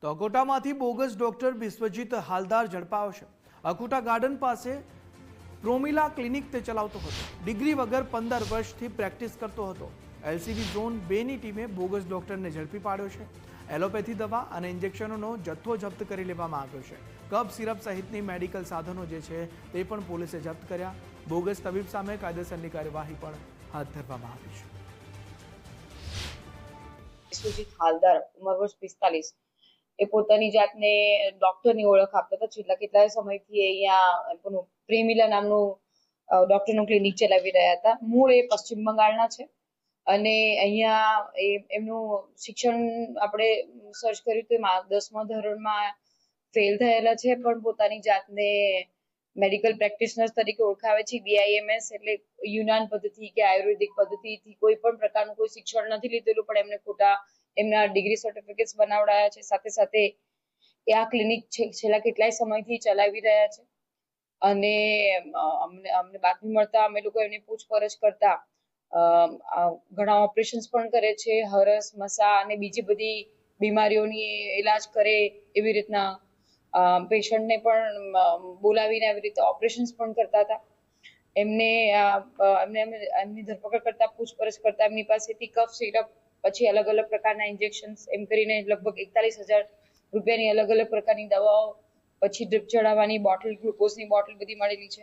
તો અકોટામાંથી bogus doctor Vishwajit હાલદાર ઝડપાયો છે। Akota garden પાસે પ્રોમિલા ક્લિનિક તે ચલાવતો હતો। ડિગ્રી વગર 15 વર્ષથી પ્રેક્ટિસ કરતો હતો। એલસીબી ઝોન 2 ની ટીમે બોગસ ડોક્ટરને ઝડપી પાડ્યો છે। એલોપેથી દવા અને ઇન્જેક્શનોનો જથ્થો જપ્ત કરી લેવામાં આવ્યો છે। કફ સિરપ સહિતની મેડિકલ સાધનો જે છે તે પણ પોલીસે જપ્ત કર્યા। બોગસ તબીબ સામે કાયદેસરની કાર્યવાહી પણ હાથ ધરવામાં આવી છે। વિશ્વજીત હાલદાર ઉંમર વર્ષ 45 એ પોતાની જાતને ડોક્ટરની ઓળખ આપતા હતા। છેલ્લા કેટલાય સમયથી અહીંયા પ્રેમિલા નામનું ડોક્ટરનું ક્લિનિક ચલાવી રહ્યા હતા। મૂળ એ પશ્ચિમ બંગાળના છે અને અહીંયા એમનું શિક્ષણ આપણે સર્ચ કર્યું તો 10મા ધોરણમાં ફેલ થયેલા છે, પણ પોતાની જાતને મેડિકલ પ્રેક્ટિશનર તરીકે ઓળખાવે છે। BIMS એટલે યુનાન પદ્ધતિ કે આયુર્વેદિક પદ્ધતિથી કોઈ પણ પ્રકારનું કોઈ શિક્ષણ નથી લીધેલું, પણ એમને ખોટા એમના ડિગ્રી સર્ટિફિકેટ્સ બનાવડાયા છે। સાથે સાથે એ આ ક્લિનિક છેલ્લા કેટલાય સમયથી ચલાવી રહ્યા છે અને અમને બાતમી મળતા અમે લોકો એમની પૂછપરછ કરતા ઘણા ઓપરેશન્સ પણ કરે છે। હરસ, મસા અને બીજી બધી બીમારીઓની ઇલાજ કરે એવી રીતના પેશન્ટને પણ બોલાવીને આવી રીતે ઓપરેશન્સ પણ કરતા હતા। એમની ધરપકડ કરતા પૂછપરછ કરતા એમની પાસેથી કફ સિરપ, પછી અલગ અલગ પ્રકારના ઇન્જેક્શન્સ, એમ કરીને લગભગ 41,000 રૂપિયાની અલગ અલગ પ્રકારની દવાઓ, પછી ડ્રીપ ચડાવવાની બોટલ, ગ્લુકોઝની બોટલ બધી મળેલી છે।